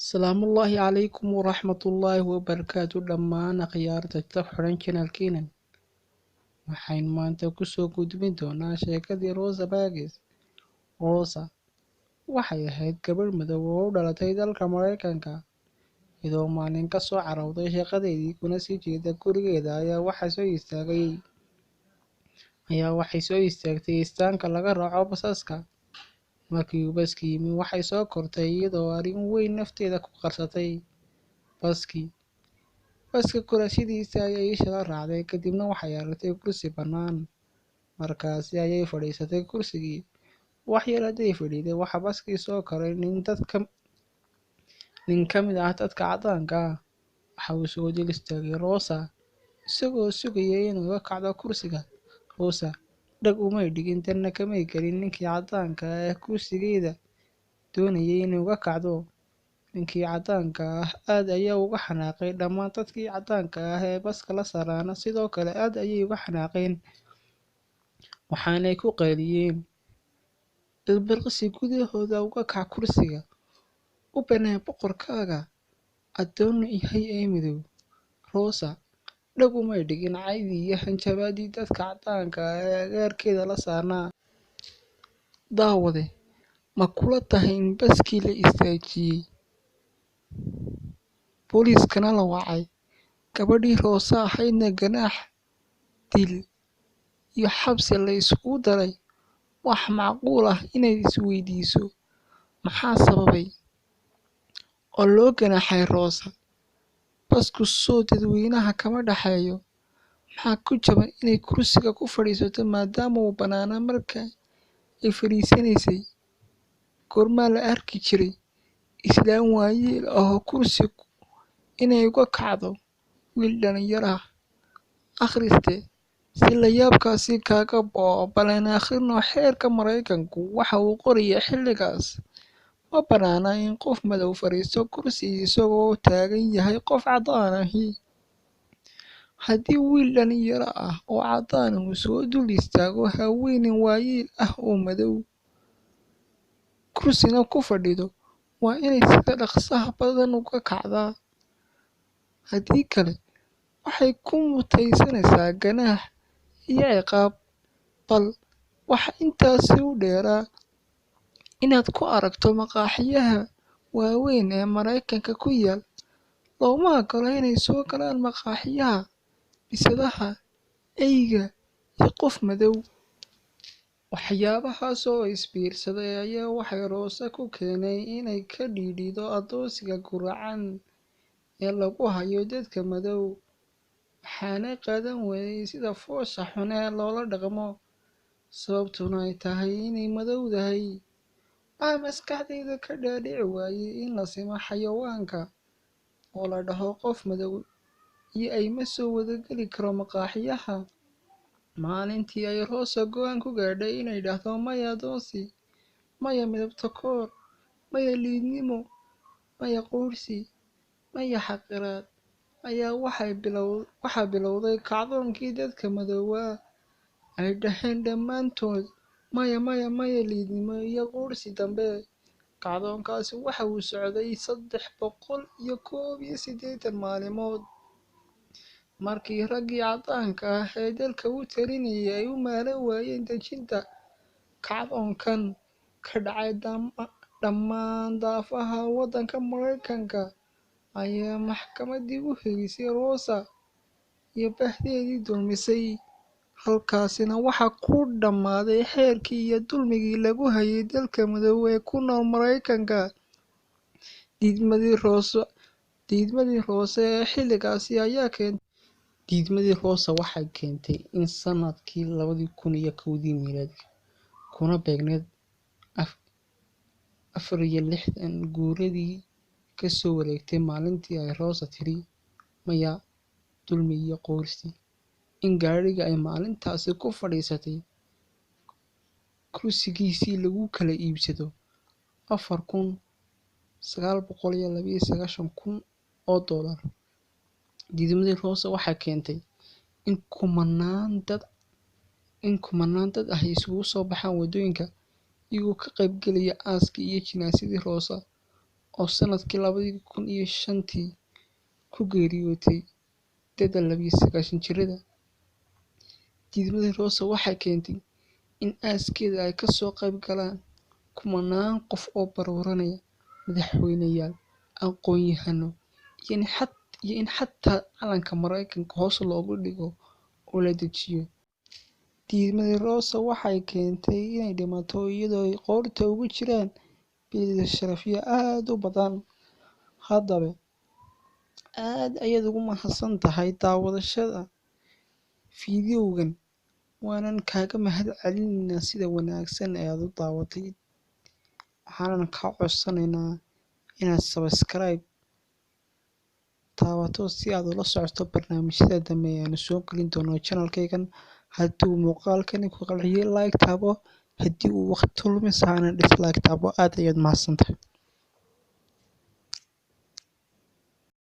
Salaamullaahi calaykum waraxmatullaahi wabarakaatu dhammaan akhyaarta ka xiran channelkeenan. Waxaan maanta kusoo gudbin doonaa sheekadii Rosa Parks. Rosa waxay ahayd gabadh madow oo u dhalatay dalka Mareykanka, iyadoo maalin ka soo carowday shaqadeedii kuna sii jeeda gurigeeda ayaa waxay soo istaagtay istaanka laga raaco basaska. Markii uu baskii yimi, waxay soo kortay iyadoo arrin weyn nafteeda ku qarsatay. Baska kursigiisa ayay isha la raacday, kadibna waxay aragtay kursi bannaan. Markaasi ayay fadhiisatay kursigii. Wax yar hadday fadhiday, waxaa baskii soo koray nin ka mid ah dadka caddaanka ah. Waxa uu soo dul istaagay Rosa, isagoo sugayay inay ka kacdo kursiga. Rosa dhag umay dhigin, tanna kamay gelin ninkii caddaanka ah ee kursigeeda doonayay inay ka kacdo. Ninkii caddaanka ah aad ayaa uga xanaaqay. Dhammaan dadkii caddaanka ah ee baska la saarana sidoo kale aad ayay uga xanaaqeen, waxaanay ku qayliyeen, ilbiriqsi gudahooda uga kac kursiga, u banee boqorkaaga addoon yahay ee madow. Rosa dhag umay dhigin caydii iyo hanjabaadii dadka caddaanka ah ee agagaarkeeda la saarnaa. Daawade, ma kula tahay in baskii la istaajiyay, booliiskana la wacay, gabadhii Rosa ahaydna ganaax, dil iyo xabsi la isugu daray? Wax macquul ah inaad isweydiiso maxaa sababay oo loo ganaaxay Rosa? Basku soo dadweynaha kama dhaxeeyo. Maxaa ku jaban inay kursiga ku fadhiisato maadaama uu bannaanaa marka ay fadhiisanaysay? Goormaa la arki jiray islaan waayeel ah oo kursi inay uga kacdo wiil dhalinyaro ah? Akhriste, si la yaabkaasi kaaga bo'o, bal aan akhrino xeerka Mareykanku. Waxa uu qorayaa xilligaas ma bannaana in qof madow fadhiisto kursi isagoo taagan yahay qof caddaan ahi. Haddii wiil dhalinyaro ah oo caddaan ah uu soo dul istaago haweeney waayeel ah oo madow, kursina ku fadhido, waa inay sida dhaqsaha badan uga kacdaa. Haddii kale, waxay ku mutaysanaysaa ganaax iyo ciqaab. Bal waxaa intaasi u dheeraa inaad ku aragto maqaaxiyaha waaweyn ee Mareykanka ku yaal, looma oggola inay soo galaan maqaaxiyaha bisadaha, eyga, iyo qof madow. Waxyaabahaas oo isbiirsaday ayaa waxay Rosa ku keenay inay ka dhiidhido addoonsiga guracan ee lagu hayo dadka madow, waxaanay qaadan weyday sida foosha xun ee loola dhaqmo, sababtuna ay tahay inay madowdahay. Waxaa maskaxdayda ka dhaadhici waayay in la simo xayawaanka oo la dhaho qof madow iyo ay ma soo wada geli karo maqaaxiyaha. Maalintii ay Rosa go'aan ku gaadhay inay dhahdo maya addoonsi, maya midab-takoor, maya liidnimo, maya quursi, maya xaqiraad, ayaa waxaa bilowday kacdoonkii dadka madowaa. Ay dhaheen dhammaantood maya maya maya liidnimo iyo quursi dambe. Kacdoonkaasi waxa uu socday 381 maalmood. Markii raggii caddaanka ah ee dalka u talinayay ay u maalan waayeen dejinta kacdoonkan ka dhacay dhammaan daafaha waddanka Mareykanka, ayaa maxkamaddii u helisay Rosa iyo bahdeedii dulmisay. Halkaasina waxaa ku dhammaaday xeerkii iyo dulmigii lagu hayay dadka madow ee ku nool Mareykanka. Diidmadii Rosa ee xilligaasi waxay keentay in sanadkii 2001 miilaadiga, kuna beegneyd 64 guuradii ka soo wareegtay maalintii ay Rosa tiri maya dulmi iyo quursi, in gaadhiga ay maalintaasi ku fadhiisatay kursigiisii lagu kala iibsado $4,992 oo dollar. Diidmadii Rosa waxay keentay in kumanaan dad ah isugu soo baxaan waddooyinka, iyagoo ka qaybgelaya aaskii iyo jinaasadii Rosa oo sanadkii 2005 ku geeriyootay da'da 92 jirada. Diidmadii Rosa waxay keentay in aaskeeda ay ka soo qayb galaan kumanaan qof oo barooranaaya, madaxweyneyaal, aqoon-yahano, iyo in xataa calanka Mareykanka hoos loogu dhigo oo la dejiyo. Diidmadii Rosa waxay keentay inay dhimato iyadoo ay qoorta ugu jiraan bilado sharafyo aad u badan. Haddaba, aad ayaad ugu mahadsantahay daawashada fiidiyowgan, waanan kaaga mahadcelinaynaa sida wanaagsan ee aad u daawatay. Waxaanan kaa codsanaynaa inaad subscribe taabato si aad ula socoto barnaamijyada dambe ee aanu soo gelin doono channel-kaygan. Haddii uu muuqaalkani ku qanciyay, like taabo. Haddii uu waqti lumis ahana dislike taabo. Aad ayaad mahadsantahay.